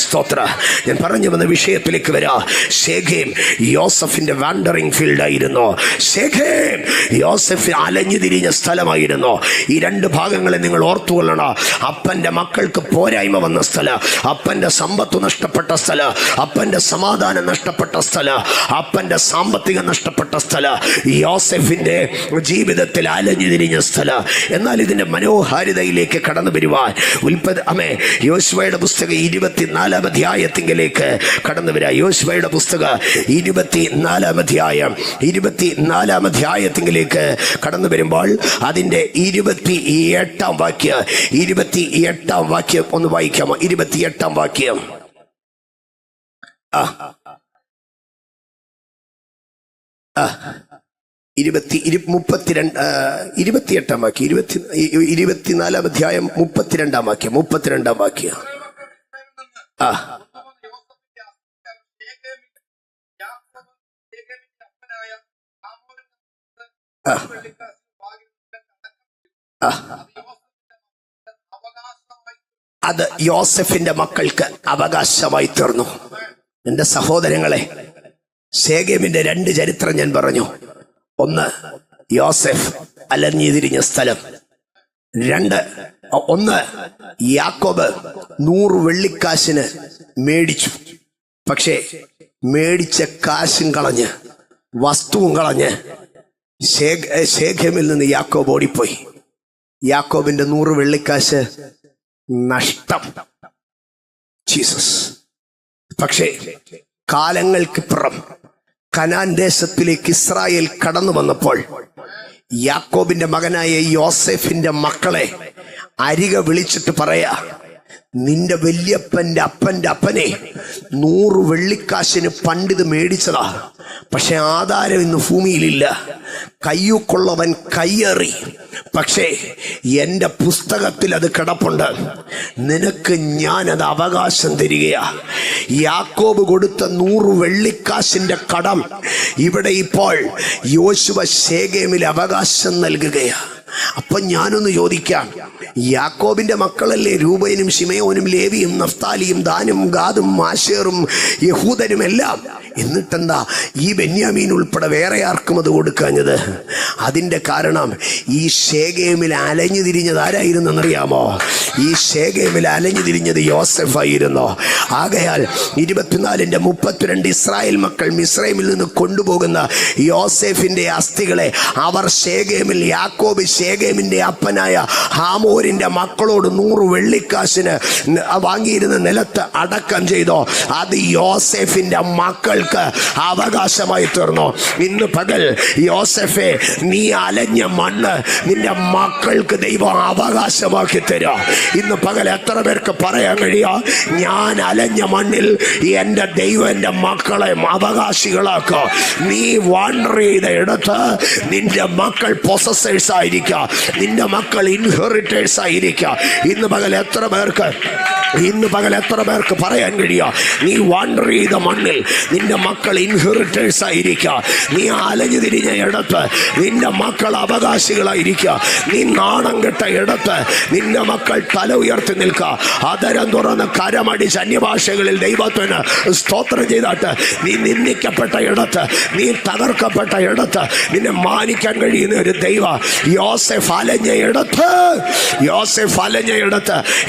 സ്തോത്ര. ഞാൻ പറഞ്ഞു വന്ന വിഷയത്തിലേക്ക് വരാം. ശേഖേം യോസഫിന്റെ വാണ്ടറിംഗ് ഫീൽഡ് ആയിരുന്നു. ശേഖേം യോസഫ് അലഞ്ഞു തിരിഞ്ഞ സ്ഥലമായിരുന്നു. ഈ രണ്ട് ഭാഗങ്ങളെ നിങ്ങൾ ഓർത്തുകൊള്ളണം. അപ്പന്റെ മക്കൾക്ക് പോരായ്മ വന്ന സ്ഥലം, അപ്പന്റെ സമ്പത്ത് നഷ്ടപ്പെട്ട സ്ഥലം, അപ്പന്റെ സമാധാനം നഷ്ടപ്പെട്ട സ്ഥലം, അപ്പന്റെ സാമ്പത്തികം നഷ്ടപ്പെട്ട സ്ഥലം, യോസഫിന്റെ ജീവിതത്തിൽ അലഞ്ഞു തിരിഞ്ഞ സ്ഥലം. എന്നാൽ ഇതിന്റെ മനോഹാരിതയിലേക്ക് കടന്നു വരുവാൻ യോശുവയുടെ പുസ്തകം 24 അധ്യായത്തിലേക്ക് കടന്നു വരാം. യോശുവയുടെ പുസ്തകം 24 അധ്യായത്തിലേക്ക് കടന്നു വരുമ്പോൾ അതിൻ്റെ 28 വാക്യം ഒന്ന് വായിക്കാമോ? 28 വാക്യം. 28 വാക്യം. 24 അധ്യായം 32 വാക്യം. അത് യോസെഫിന്റെ മക്കൾക്ക് അവകാശമായി തീർന്നു. എന്റെ സഹോദരങ്ങളെ, ശേഖേമിന്റെ 2 ചരിത്രം ഞാൻ പറഞ്ഞു. ഒന്ന്, യോസെഫ് അലഞ്ഞിതിരിഞ്ഞ സ്ഥലം. 2, യാക്കോബ് 100 വെള്ളിക്കാശിന് മേടിച്ചു. പക്ഷേ മേടിച്ച കാശും കളഞ്ഞ് വസ്തുവും കളഞ്ഞ് ശേഖേമിൽ നിന്ന് യാക്കോബ് ഓടിപ്പോയി. യാക്കോബിന്റെ 100 വെള്ളിക്കാശ് നഷ്ടം. ജീസസ്. പക്ഷേ കാലങ്ങൾക്കിപ്പുറം കനാൻ ദേശത്തിലേക്ക് ഇസ്രായേൽ കടന്നു വന്നപ്പോൾ യാക്കോബിന്റെ മകനായ യോസെഫിന്റെ മക്കളെ അരികെ വിളിച്ചിട്ട് പറയാ, നിന്റെ വല്യപ്പന്റെ അപ്പന്റെ അപ്പനെ 100 വെള്ളിക്കാശിന് പണ്ടിത് മേടിച്ചതാ. പക്ഷെ ആധാരം ഇന്ന് ഭൂമിയിലില്ല. കയ്യൂക്കുള്ളവൻ കയ്യേറി. പക്ഷേ എൻ്റെ പുസ്തകത്തിൽ അത് കിടപ്പുണ്ട്. നിനക്ക് ഞാനത് അവകാശം തരികയാ. യാക്കോബ് കൊടുത്ത 100 വെള്ളിക്കാശിന്റെ കടം ഇവിടെ ഇപ്പോൾ യോശുവ ശേഖേമിൽ അവകാശം നൽകുകയാ. അപ്പൊ ഞാനൊന്ന് ചോദിക്കാം, യാക്കോബിന്റെ മക്കളല്ലേ രൂബേനും ശിമയോനും ലേവിയും നഫ്താലിയും ദാനും ഗാദും ആശേറും യഹൂദനും എല്ലാം? എന്നിട്ടെന്താ ഈ ബെന്യാമീൻ ഉൾപ്പെടെ വേറെ ആർക്കും അത് കൊടുക്കാഞ്ഞത്? അതിൻ്റെ കാരണം ഈ ശേഖേമിൽ അലഞ്ഞു തിരിഞ്ഞത് ആരായിരുന്നെന്നറിയാമോ? ഈ ശേഖേമിൽ അലഞ്ഞു തിരിഞ്ഞത് യോസെഫായിരുന്നു. ആകയാൽ 24:32 ഇസ്രായേൽ മക്കൾ മിസ്രൈമിൽ നിന്ന് കൊണ്ടുപോകുന്ന യോസെഫിന്റെ അസ്ഥികളെ അവർ ശേഖേമിൽ, യാക്കോബ് ശേഖേമിന്റെ അപ്പനായ ഹാമോരിന്റെ മക്കളോട് 100 വെള്ളിക്കാശിന് വാങ്ങിയിരുന്ന നിലത്ത് അടക്കം ചെയ്തോ. അത് യോസെഫിന്റെ മക്കൾക്ക് പേർക്ക് അവകാശമായി തീർന്നു. ഇന്ന് പകൽ യോസേഫേ, നീ അലഞ്ഞ മണ്ണ് നിന്റെ മക്കൾക്ക് ദൈവം അവകാശമാക്കി തരാം. ഇന്ന് പകൽ എത്ര പേർക്ക് പറയാൻ കഴിയാ, ഞാൻ അലഞ്ഞ മണ്ണിൽ എൻ്റെ ദൈവം എൻ്റെ മക്കളെ അവകാശികളാക്കുക. നീ വാണ്ടർ ചെയ്ത ഇടത്ത് നിന്റെ മക്കൾ പൊസസേഴ്സ് ആയിരിക്കുക, നിന്റെ മക്കൾ ഇൻഹെറിറ്റേഴ്സ് ആയിരിക്കുക. ഇന്ന് പകൽ എത്ര പേർക്ക് പറയാൻ കഴിയുക, നീ വാണ്ടർ ചെയ്ത മണ്ണിൽ നിന്റെ മക്കൾ ഇൻഹെറിറ്റേഴ്സ് ആയിരിക്കുക. നീ അലഞ്ഞു തിരിഞ്ഞ ഇടത്ത് നിന്റെ മക്കൾ അവകാശികളായിരിക്കുക. നീ നാണം കെട്ട ഇടത്ത് നിന്റെ മക്കൾ തല ഉയർത്തി നിൽക്കുക. അതരം തുറന്ന് കരമടിച്ച് അന്യഭാഷകളിൽ ദൈവത്തിന് സ്തോത്രം ചെയ്തിട്ട് നീ നിന്ദിക്കപ്പെട്ട ഇടത്ത്, നീ തകർക്കപ്പെട്ട ഇടത്ത് നിന്നെ മാനിക്കാൻ കഴിയുന്ന ഒരു ദൈവ. യോസേഫ് അലഞ്ഞ ഇടത്ത്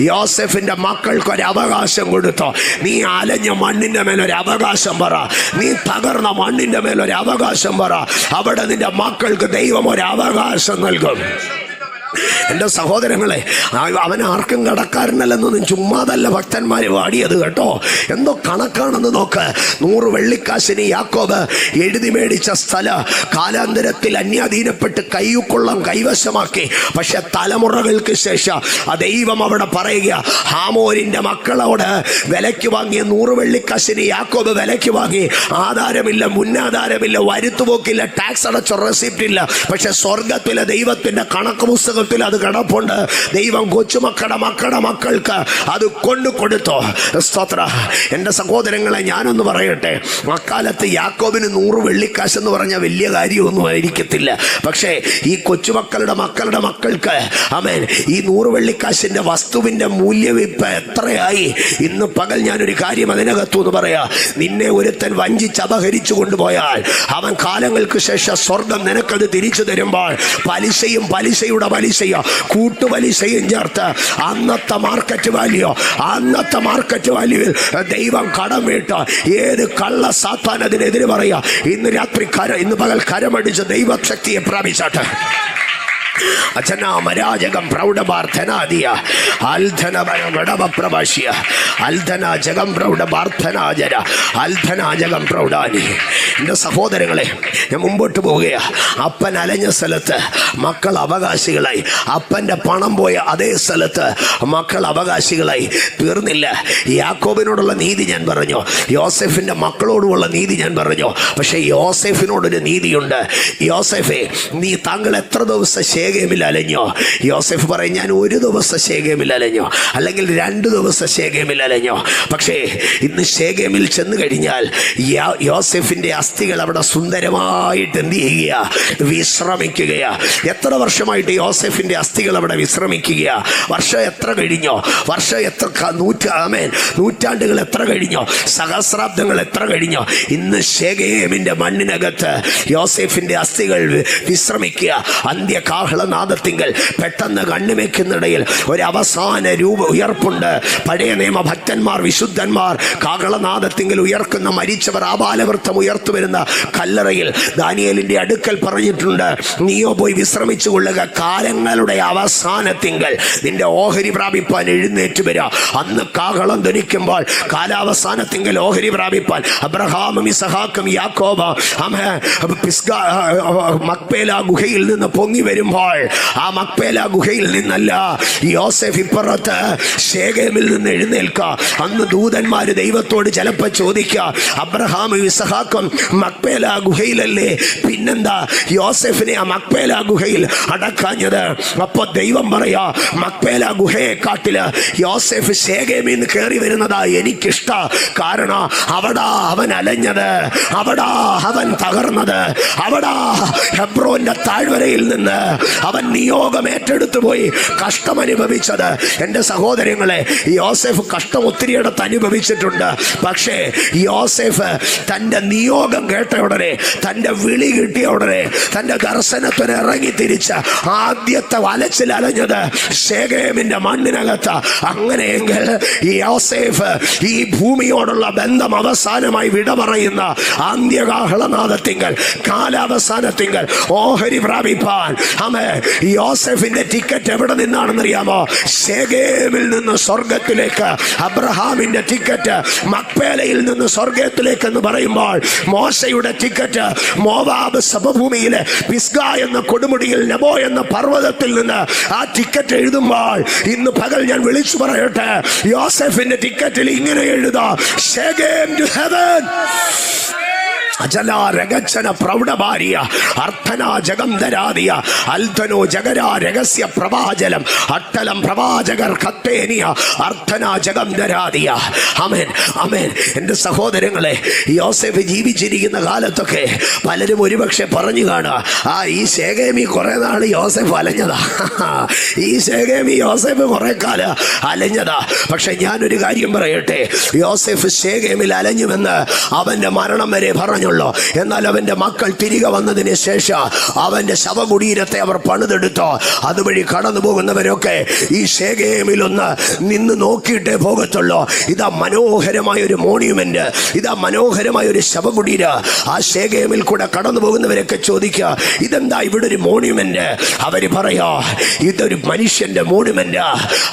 യോസേഫിന്റെ മക്കൾക്കൊരു അവകാശം കൊടുത്തോ. നീ അലഞ്ഞ മണ്ണിന്റെ മേലൊരു അവകാശം പറ, നീ തകർന്ന മണ്ണിന്റെ മേലൊരു അവകാശം പറ. അവിടെ നിന്റെ മക്കൾക്ക് ദൈവം ഒരു അവകാശം നൽകും. എൻ്റെ സഹോദരങ്ങളെ, അവൻ ആർക്കും കടക്കാരനല്ലെന്നൊന്നും ചുമ്മാതല്ല ഭക്തന്മാർ പാടിയത് കേട്ടോ. എന്തോ കണക്കാണെന്ന് നോക്ക്. 100 വെള്ളിക്കാശിന് യാക്കോബ് എഴുതി മേടിച്ച സ്ഥല കാലാന്തരത്തിൽ അന്യാധീനപ്പെട്ട് കൈക്കൊള്ളം കൈവശമാക്കി. പക്ഷെ തലമുറകൾക്ക് ശേഷം ആ ദൈവം അവിടെ പറയുക, ഹാമോരിന്റെ മക്കളോട് വിലയ്ക്ക് വാങ്ങിയ 100 വെള്ളിക്കാശിന് യാക്കോബ് വിലയ്ക്ക് വാങ്ങി. ആധാരമില്ല, മുന്നാധാരമില്ല, വരുത്തുപോക്കില്ല, ടാക്സ് അടച്ച റെസിപ്റ്റ് ഇല്ല. പക്ഷെ സ്വർഗത്തിലെ ദൈവത്തിന്റെ കണക്ക് പുസ്തകം അത് കിടപ്പുണ്ട്. ദൈവം കൊച്ചുമക്കളുടെ മക്കൾക്ക് അത് കൊണ്ടു കൊടുത്തോ. സ്തോത്ര. എൻ്റെ സഹോദരങ്ങളെ, ഞാനൊന്ന് പറയട്ടെ, അക്കാലത്ത് യാക്കോബിന് 100 വെള്ളിക്കാശ് എന്ന് പറഞ്ഞാൽ വലിയ കാര്യമൊന്നും ആയിരിക്കത്തില്ല. പക്ഷേ ഈ കൊച്ചുമക്കളുടെ മക്കൾക്ക് ആമേൻ, ഈ 100 വെള്ളിക്കാശിന്റെ വസ്തുവിന്റെ മൂല്യവിപ്പ് എത്രയായി? ഇന്ന് പകൽ ഞാനൊരു കാര്യം അതിനകത്തുനിന്ന് പറയാ. നിന്നെ ഒരുത്തൻ വഞ്ചിച്ച് അപഹരിച്ചു കൊണ്ടുപോയാൽ അവൻ കാലങ്ങൾക്ക് ശേഷം സ്വർഗം നിനക്കത് തിരിച്ചു തരുമ്പോൾ പലിശയുടെ പലിശയോ കൂട്ടുപലിശയും ചേർത്ത് അന്നത്തെ മാർക്കറ്റ് വാല്യൂവിൽ ദൈവം കടം വീട്ട് ഏത് കള്ള സാത്താൻ അതിനെതിരെ പറയാ. ഇന്ന് പകൽ കരമടിച്ച് ദൈവശക്തിയെ പ്രാപിച്ചാട്ടെ. അച്ഛനാമരാജകം പ്രൗഢപാർത്ഥനാദിയ അൽധനവടവപ്രഭാഷ്യ അൽധനാജകം പ്രൗഢപാർത്ഥനാജര അൽധനാജകം പ്രൗഢാനി. എൻ്റെ സഹോദരങ്ങളെ, ഞാൻ മുമ്പോട്ട് പോവുകയാ. അപ്പൻ അലഞ്ഞ സ്ഥലത്ത് മക്കൾ അവകാശികളായി. അപ്പൻ്റെ പണം പോയ അതേ സ്ഥലത്ത് മക്കൾ അവകാശികളായി തീർന്നില്ല. യാക്കോബിനോടുള്ള നീതി ഞാൻ പറഞ്ഞു, യോസേഫിൻ്റെ മക്കളോടുമുള്ള നീതി ഞാൻ പറഞ്ഞു. പക്ഷേ യോസേഫിനോടൊരു നീതിയുണ്ട്. യോസേഫേ, താങ്കൾ എത്ര ദിവസം ശേഖേമിൽ അലഞ്ഞോ? യോസേഫ് പറയും, ഞാൻ 1 ദിവസം ശേഖേമിൽ അലഞ്ഞോ, അല്ലെങ്കിൽ 2 ദിവസം ശേഖേമിൽ അലഞ്ഞോ. പക്ഷേ ഇന്ന് ശേഖേമിൽ ചെന്ന് കഴിഞ്ഞാൽ യോസേഫിൻ്റെ അസ്ഥികൾ അവിടെ സുന്ദരമായിട്ട് എന്ത് ചെയ്യുക? വിശ്രമിക്കുകയാ. എത്ര വർഷമായിട്ട് യോസേഫിൻ്റെ അസ്ഥികൾ അവിടെ വിശ്രമിക്കുകയാ? വർഷം എത്ര കഴിഞ്ഞോ? നൂറ്റാണ്ടുകൾ എത്ര കഴിഞ്ഞോ? സഹസ്രാബ്ദങ്ങൾ എത്ര കഴിഞ്ഞോ? ഇന്ന് ശേഖേമിൻ്റെ മണ്ണിനകത്ത് യോസേഫിൻ്റെ അസ്ഥികൾ വിശ്രമിക്കുക. അന്ത്യകാഹളനാദത്തിങ്കൽ പെട്ടെന്ന് കണ്ണുവെക്കുന്നിടയിൽ ഒരു അവസാന രൂപ ഉയർപ്പുണ്ട്. പഴയ നിയമ ഭക്തന്മാർ, വിശുദ്ധന്മാർ കാഹളനാദത്തിങ്കൽ ഉയർക്കുന്ന മരിച്ചവർ ആബാലവൃത്തം ഉയർത്തു വരുന്ന കല്ലറയിൽ ദാനിയേലിന്റെ അടുക്കൽ പറഞ്ഞിട്ടുണ്ട്, നീയോ പോയി വിശ്രമിച്ചു കൊള്ളുക, കാലങ്ങളുടെ അവസാനത്തിങ്കൽ നിന്റെ ഓഹരി പ്രാപിപ്പാൻ എഴുന്നേറ്റ് വരിക. അന്ന് കാഹളം ധ്വനിക്കുമ്പോൾ കാലാവസാനത്തിങ്കൽ ഓഹരി പ്രാപിപ്പാൻ അബ്രഹാമും ഇസഹാക്കും യാക്കോബ മക്പേല ഗുഹയിൽ നിന്ന് പൊങ്ങി വരുമ്പോൾ, ആ മക്പേല ഗുഹയിൽ നിന്നല്ല, യോസേഫ് ഇപ്പുറത്ത് ശേഖേമിൽ നിന്ന് എഴുന്നേൽക്കുക. അന്ന് ദൂതന്മാര് ദൈവത്തോട് ചിലപ്പോൾ ചോദിക്കുക, അബ്രഹാമും ഇസഹാക്കും മക്പേല ഗുഹയിലല്ലേ, പിന്നെന്താ യോസേഫിനെ ആ മക്പേല ഗുഹയിൽ അടക്കാഞ്ഞത്? അപ്പൊ ദൈവം പറയാ, മക്പേല ഗുഹയെ കാട്ടില് യോസേഫ് ശേഖേമിൽ നിന്ന് കയറി വരുന്നതാ എനിക്കിഷ്ട. കാരണം അവിടാ അവൻ അലഞ്ഞത്, അവിടാ അവൻ തകർന്നത്, അവിടാ ഹെബ്രോന്റെ താഴ്വരയിൽ നിന്ന് അവൻ നിയോഗം ഏറ്റെടുത്തു പോയി കഷ്ടം അനുഭവിച്ചത്. എൻ്റെ സഹോദരങ്ങളെ, യോസേഫ് കഷ്ടം ഒത്തിരിയിടത്ത് അനുഭവിച്ചിട്ടുണ്ട്. പക്ഷേ യോസേഫ് തൻ്റെ നിയോഗം കേട്ട ഉടനെ, തൻ്റെ വിളി കിട്ടിയ ഉടനെ, തൻ്റെ ദർശനത്തിന് ഇറങ്ങി തിരിച്ച് ആദ്യത്തെ വലച്ചിൽ അലഞ്ഞത് ശേഖേമിൻ്റെ മണ്ണിനകത്ത്. അങ്ങനെയെങ്കിൽ യോസേഫ് ഈ ഭൂമിയോടുള്ള ബന്ധം അവസാനമായി വിട പറയുന്ന അന്ത്യകാഹളനാദത്തിങ്കൽ, കാലാവസാനത്തിങ്കൽ ഓഹരി പ്രാപിപ്പാൻ യോസെഫിന്റെ ടിക്കറ്റ് എവിടെ നിന്നാണെന്നറിയാമോ? ശെഖേമിൽ നിന്ന് സ്വർഗത്തിലേക്ക്. അബ്രഹാമിന്റെ ടിക്കറ്റ് മക്പേലയിൽ നിന്ന് സ്വർഗത്തിലേക്ക് എന്ന് പറയുമ്പോൾ, മോശയുടെ ടിക്കറ്റ് മോവാബ് സമഭൂമിയിലെ പിസ്ഗ എന്ന കൊടുമുടിയിൽ നെബോ എന്ന പർവ്വതത്തിൽ നിന്ന് ആ ടിക്കറ്റ് എഴുതുമ്പോൾ, ഇന്ന് പകൽ ഞാൻ വിളിച്ചു പറയട്ടെ, യോസെഫിന്റെ ടിക്കറ്റിൽ ഇങ്ങനെ എഴുതാ, ശെഖേം ടു ഹെവൻ. അജല രഗച്ചന പ്രൗഢഭാര്യ അർത്ഥന ജഗന്ധരാദിയ അൽധനോ ജഗര രഹസ്യ പ്രവാചലം അട്ടലം പ്രവാചകർ കത്തേനിയ അർത്ഥന ജഗന്ധരാദിയ. ആമേൻ, ആമേൻ. എൻ്റെ സഹോദരങ്ങളെ, യോസെഫ് ജീവിച്ചിരിക്കുന്ന കാലത്തൊക്കെ പലരും ഒരുപക്ഷെ പറഞ്ഞു കാണുക, ഈ ശെഖേമി കുറെ നാൾ യോസെഫ് അലഞ്ഞതാ, ഈ ശെഖേമി യോസെഫ് കുറെ കാലം അലഞ്ഞതാ. പക്ഷെ ഞാനൊരു കാര്യം പറയട്ടെ, യോസെഫ് ശെഖേമിൽ അലഞ്ഞുവെന്ന് അവന്റെ മരണം വരെ പറഞ്ഞു. എന്നാൽ അവന്റെ മക്കൾ തിരികെ വന്നതിന് ശേഷം അവന്റെ ശവകുടീരത്തെ അവർ പണിതെടുത്തോ. അതുവഴി കടന്നു പോകുന്നവരൊക്കെ ഈ ശെഖേമിലൊന്ന് നിന്ന് നോക്കിയിട്ടേ പോകത്തുള്ളൂ. ഇതാ മനോഹരമായ ഒരു മോണ്യുമെന്റ്, ഇതാ മനോഹരമായ ഒരു ശവകുടീര. ആ ശെഖേമിൽ കൂടെ കടന്നു പോകുന്നവരൊക്കെ ചോദിക്കുക, ഇതെന്താ ഇവിടെ ഒരു മോണ്യുമെന്റ്? അവര് പറയാ, ഇതൊരു മനുഷ്യന്റെ മോണ്യുമെന്റ്.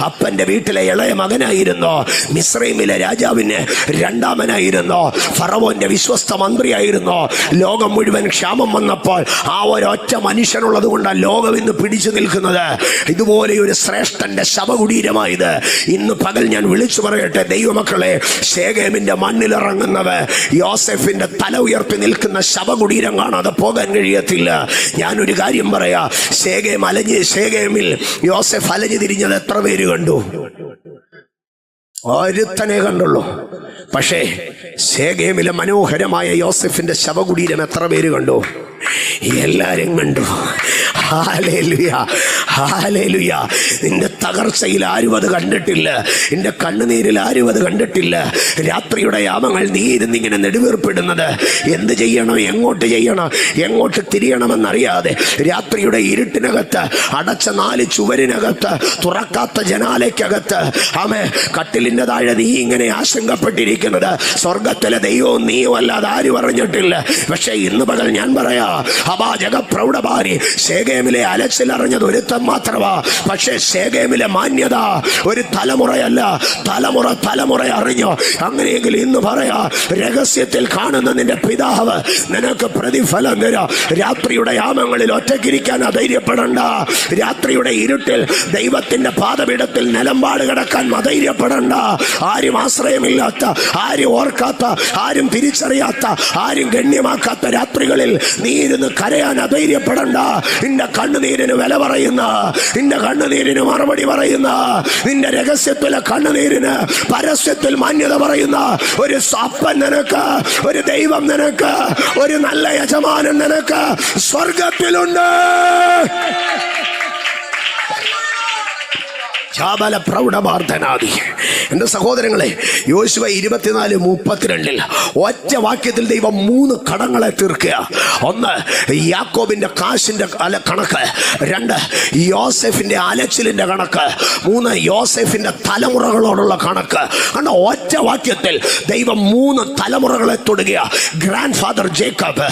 അപ്പന്റെ വീട്ടിലെ ഇളയ മകനായിരുന്നു, മിസ്രൈമിലെ രാജാവിന് രണ്ടാമനായിരുന്നു, ഫറവോന്റെ വിശ്വസ്ത മന്ത്രിയായിരുന്നു. ലോകം മുഴുവൻ ക്ഷാമം വന്നപ്പോൾ ആ ഒരൊറ്റ മനുഷ്യനുള്ളത് കൊണ്ടാണ് ലോകം ഇന്ന് പിടിച്ചു നിൽക്കുന്നത്. ഇതുപോലെ ഒരു ശ്രേഷ്ഠന്റെ ശവകുടീരമായത്. ഇന്ന് പകൽ ഞാൻ വിളിച്ചു പറയട്ടെ ദൈവമക്കളെ, ശെഖേമിന്റെ മണ്ണിലിറങ്ങുന്നവർ യോസെഫിന്റെ തല ഉയർത്തി നിൽക്കുന്ന ശവകുടീരം കാണാതെ പോകാൻ കഴിയത്തില്ല. ഞാനൊരു കാര്യം പറയാ, ശെഖേമിൽ യോസെഫ് അലഞ്ഞു തിരിഞ്ഞത് എത്ര പേര് കണ്ടു? ഒരുത്തനെ കണ്ടുള്ളൂ. പക്ഷേ ശെഖേമിലെ മനോഹരമായ യോസെഫിന്റെ ശവകുടീരം എത്ര പേര് കണ്ടു? എല്ലാരും കണ്ടു. Hallelujah, hallelujah. നിന്റെ തകർച്ചയിൽ ആരും അത് കണ്ടിട്ടില്ല, നിന്റെ കണ്ണുനീരിൽ ആരും അത് കണ്ടിട്ടില്ല. രാത്രിയുടെ യാമങ്ങൾ നീ ഇരുന്നിങ്ങനെ നെടുവീർപ്പിടുന്നത്, എന്ത് ചെയ്യണം, എങ്ങോട്ട് ചെയ്യണം, എങ്ങോട്ട് തിരിയണമെന്നറിയാതെ രാത്രിയുടെ ഇരുട്ടിനകത്ത്, അടച്ച 4 ചുവരിനകത്ത്, തുറക്കാത്ത ജനാലയ്ക്കകത്ത്, ആമേ, കട്ടിലിന്റെ താഴെ നീ ഇങ്ങനെ ആശങ്കപ്പെട്ടിരിക്കുന്നത് സ്വർഗത്തിലെ ദൈവവും നീയും അല്ലാതെ ആരും അറിഞ്ഞിട്ടില്ല. പക്ഷെ ഇന്ന് പകൽ ഞാൻ പറയാ, അപാജക പ്രൗഢഭാരി ശെഖേമിലെ അലച്ചിലറിഞ്ഞത് ഒരുത്തം മാത്രമാ. പക്ഷെ ശെഖേമിലെ മാന്യത ഒരു തലമുറയല്ല, തലമുറ അറിഞ്ഞോ. അങ്ങനെയെങ്കിൽ ഇന്ന് പറയാ, രഹസ്യത്തിൽ കാണുന്ന നിന്റെ പിതാവ് നിനക്ക് പ്രതിഫലം തരാം. രാത്രിയുടെ യാമങ്ങളിൽ ഒറ്റയ്ക്കിരിക്കാൻ അധൈര്യപ്പെടണ്ട. രാത്രിയുടെ ഇരുട്ടിൽ ദൈവത്തിന്റെ പാദപീഠത്തിൽ നിലമ്പാട് കിടക്കാൻ അധൈര്യപ്പെടണ്ട. ആരും ആശ്രയമില്ലാത്ത, ആരും ഓർക്കാത്ത, ആരും തിരിച്ചറിയാത്ത, ആരും ഗണ്യമാക്കാത്ത രാത്രികളിൽ നീ ഇരുന്ന് കരയാൻ അധൈര്യപ്പെടണ്ട. നിന്റെ കണ്ണുനീരിന് വില പറയുന്ന, നിന്റെ കണ്ണുനീരിന് മറുപടി പറയുന്ന, നിന്റെ രഹസ്യത്തിലെ കണ്ണുനീരിന് പരസ്യത്തിൽ മാന്യത പറയുന്ന ഒരു അപ്പൻ നിനക്ക്, ഒരു ദൈവം നിനക്ക്, ഒരു നല്ല യജമാനൻ നിനക്ക് സ്വർഗത്തിലുണ്ട്. പ്രൗഢമാർദ്ദനാദി. എൻ്റെ സഹോദരങ്ങളെ, യോശുവ 24:32 ഒറ്റ വാക്യത്തിൽ ദൈവം 3 കടങ്ങളെ തീർക്കുക. 1, യാക്കോബിന്റെ കാശിന്റെ കണക്ക്. 2, യോസെഫിന്റെ അലച്ചിലിന്റെ കണക്ക്. 3, യോസെഫിന്റെ തലമുറകളോടുള്ള കണക്ക്. കണ്ട, ഒറ്റ വാക്യത്തിൽ ദൈവം 3 തലമുറകളെ തൊടുക. Grand father Jacob,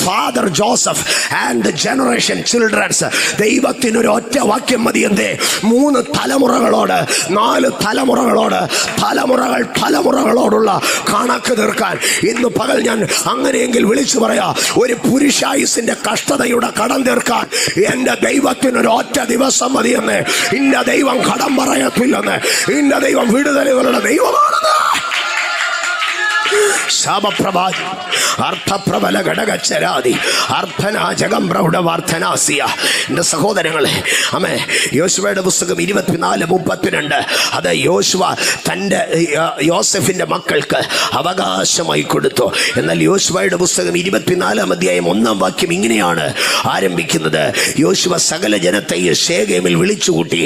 father Joseph and generation childrens. ദൈവത്തിനൊരു ഒറ്റ വാക്യം മതി. എന്തേ? 3 തലമുറകളോട്, 4 തലമുറകളോട്, തലമുറകളോടുള്ള കണക്ക് തീർക്കാൻ ഇന്ന് പകൽ ഞാൻ അങ്ങനെയെങ്കിൽ വിളിച്ചു പറയാ, ഒരു പുരുഷായുസിന്റെ കഷ്ടതയുടെ കടം തീർക്കാൻ എന്റെ ദൈവത്തിനൊരു ഒറ്റ ദിവസം മതിയെന്ന്. ഇന്റെ ദൈവം കടം പറയത്തില്ലെന്ന്. ഇന്റെ ദൈവം വിടുതലുകളുടെ ദൈവമാണെന്ന്. ശാപപ്രഭാതി അർത്ഥപ്രബല ഘടകച്ചരാതി അർത്ഥനാജകം പ്രൗഢവാർത്ഥനാസിയ. എൻ്റെ സഹോദരങ്ങളെ, അമ്മേ, യോശുവയുടെ പുസ്തകം 24:32 അത് യോശുവ തൻ്റെ യോസെഫിൻ്റെ മക്കൾക്ക് അവകാശമായി കൊടുത്തു. എന്നാൽ യോശുവയുടെ പുസ്തകം 24-ാം അധ്യായം 1-ാം വാക്യം ഇങ്ങനെയാണ് ആരംഭിക്കുന്നത്. യോശുവ സകല ജനത്തെയും ശെഖേമിൽ വിളിച്ചുകൂട്ടി.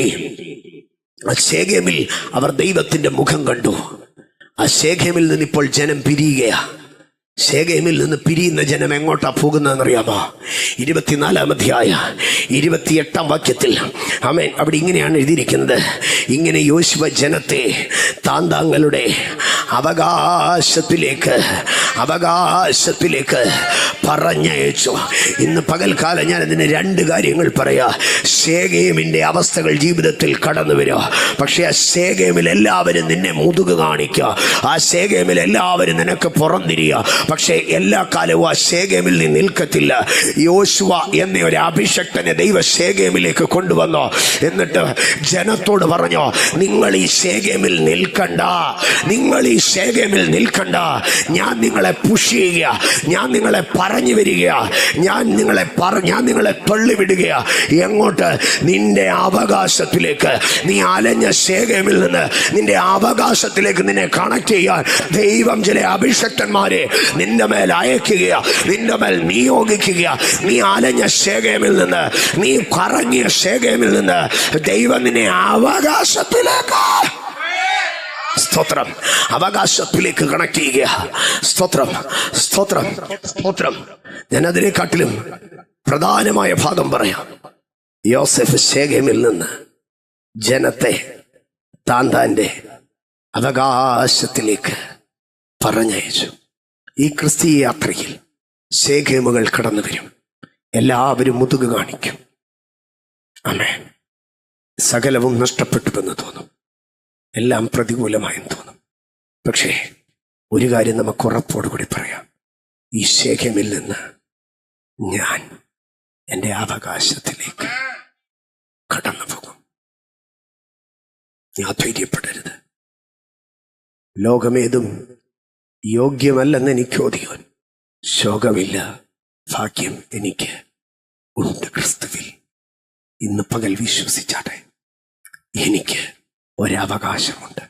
ആ ശെഖേമിൽ അവർ ദൈവത്തിൻ്റെ മുഖം കണ്ടു. ആ ശെഖേമിൽ നിന്ന് ഇപ്പോൾ ജനം പിരിയുകയാ. ശേഖേമിൽ നിന്ന് പിരിയുന്ന ജനം എങ്ങോട്ടാ പോകുന്നതെന്നറിയാമോ? 24 അധ്യായ 28 വാക്യത്തിൽ ആമേൻ അവിടെ ഇങ്ങനെയാണ് എഴുതിയിരിക്കുന്നത്. ഇങ്ങനെ യോശുവ ജനത്തെ താന്താങ്ങളുടെ അവകാശത്തിലേക്ക് പറഞ്ഞയച്ചു. ഇന്ന് പകൽക്കാലം ഞാൻ അതിന് 2 കാര്യങ്ങൾ പറയാ. ശേഖേമിന്റെ അവസ്ഥകൾ ജീവിതത്തിൽ കടന്നു വരിക. പക്ഷെ ആ ശേഖേമിൽ എല്ലാവരും നിന്നെ മുതുക് കാണിക്കുക. ആ ശേഖേമിൽ എല്ലാവരും നിനക്ക് പുറംതിരിയുക. പക്ഷെ എല്ലാ കാലവും ആ ശേഖേമിൽ നീ നിൽക്കത്തില്ല. യോശുവ എന്ന ഒരു അഭിഷക്തനെ ദൈവ ശേഖേമിലേക്ക് കൊണ്ടുവന്നോ. എന്നിട്ട് ജനത്തോട് പറഞ്ഞോ, നിങ്ങൾ ഈ ശേഖേമിൽ നിൽക്കണ്ട, നിങ്ങൾ ഈ ശേഖേമിൽ നിൽക്കണ്ട. ഞാൻ നിങ്ങളെ പുഷ് ചെയ്യുക, ഞാൻ നിങ്ങളെ പറഞ്ഞു വരിക, ഞാൻ നിങ്ങളെ തള്ളിവിടുക. എങ്ങോട്ട്? നിന്റെ അവകാശത്തിലേക്ക്. നീ അലഞ്ഞ ശേഖേമിൽ നിന്ന് നിന്റെ അവകാശത്തിലേക്ക് നിന്നെ കണക്ട് ചെയ്യാൻ ദൈവം ചില അഭിഷക്തന്മാരെ നിന്റെ മേൽ അയക്കുക, നിന്റെ മേൽ നിയോഗിക്കുക. നീ അലഞ്ഞ ശേഖേമിൽ നിന്ന്, നീ കറങ്ങിയ ശേഖേമിൽ നിന്ന് ദൈവം നിന്നെ അവകാശത്തിലേക്ക്, സ്തോത്രം, അവകാശത്തിലേക്ക് കണക്ട് ചെയ്യുക. സ്തോത്രം, സ്തോത്രം, സ്തോത്രം. ഞാൻ അതിനെക്കാട്ടിലും പ്രധാനമായ ഭാഗം പറയാം. യോസെഫ് ശേഖേമിൽ നിന്ന് ജനത്തെ താന്താന്റെ അവകാശത്തിലേക്ക് പറഞ്ഞയച്ചു. ഈ ക്രിസ്തീയ യാത്രയിൽ ശേഖേമുകൾ കടന്നു വരും. എല്ലാവരും മുതുക് കാണിക്കും. ആമേൻ. സകലവും നഷ്ടപ്പെട്ടുവെന്ന് തോന്നും, എല്ലാം പ്രതികൂലമായെന്ന് തോന്നും. പക്ഷേ ഒരു കാര്യം നമുക്ക് ഉറപ്പോടുകൂടി പറയാം, ഈ ശേഖേമിൽ നിന്ന് ഞാൻ എൻ്റെ അവകാശത്തിലേക്ക് കടന്നു പോകും. ഞാൻ ധൈര്യപ്പെടരുത്. ലോകമേതും യോഗ്യമല്ലെന്ന് എനിക്ക് ഓതിയോൻ, ശോകമില്ല, ഭാഗ്യം എനിക്ക് ഉണ്ട് ക്രിസ്തുവിൽ. ഇന്ന് പകൽ വിശ്വസിച്ചാട്ടെ, എനിക്ക് ഒരവകാശമുണ്ട്.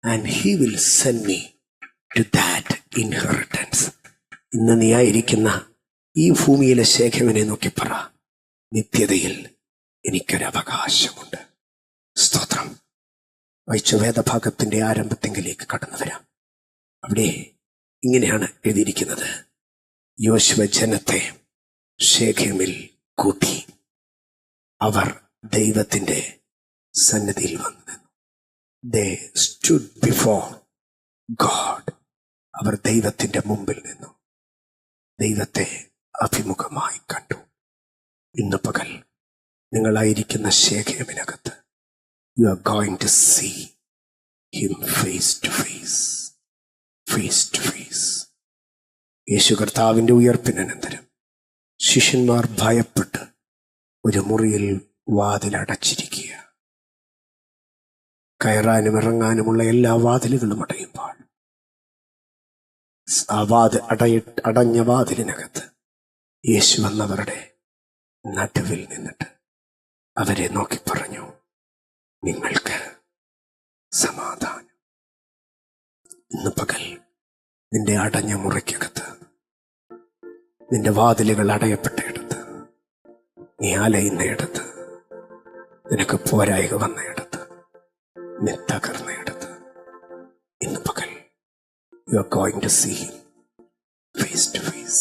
And he will send me to that inheritance. ഇന്ന് നീ ആയിരിക്കുന്ന ഈ ഭൂമിയിലെ ശേഖരനെ നോക്കി പറ, നിത്യതയിൽ എനിക്കൊരവകാശമുണ്ട്. സ്തോത്രം. വായിച്ച വേദഭാഗത്തിന്റെ ആരംഭത്തെങ്കിലേക്ക് കടന്നു വരാം. അവിടെ ഇങ്ങനെയാണ് എഴുതിയിരിക്കുന്നത്. യോശുവ ജനത്തെ ശേഖേമിൽ കൂട്ടി. അവർ ദൈവത്തിന്റെ സന്നിധിയിൽ വന്നു നിന്നു. They stood before God. അവർ ദൈവത്തിന്റെ മുമ്പിൽ നിന്നു, ദൈവത്തെ അഭിമുഖമായി കണ്ടു. ഇന്ന് പകൽ നിങ്ങളായിരിക്കുന്ന ശേഖേമിനകത്ത് you are going to see him face to face. Face to face. യേശു കർത്താവിന്റെ ഉയർപ്പിനന്തരം ശിഷ്യന്മാർ ഭയപ്പെട്ട് ഒരു മുറിയിൽ വാതിലടച്ചിരിക്കുക. കയറാനും ഇറങ്ങാനുമുള്ള എല്ലാ വാതിലുകളും അടയുമ്പോൾ ആ അടഞ്ഞ വാതിലിനകത്ത് യേശു വന്നവരുടെ നടുവിൽ നിന്നിട്ട് അവരെ നോക്കി പറഞ്ഞു, നിങ്ങൾക്ക് സമാധാനം. ഇന്ന് പകൽ നിന്റെ അടഞ്ഞ മുറിക്കകത്ത്, നിന്റെ വാതിലുകൾ അടയപ്പെട്ടയിടത്ത്, നീ അലയുന്നയിടത്ത്, നിനക്ക് പോരായ്ക വന്നയിടത്ത്, നീ തകർന്നയിടത്ത്, ഇന്ന് പകൽ you are going to see him face to face.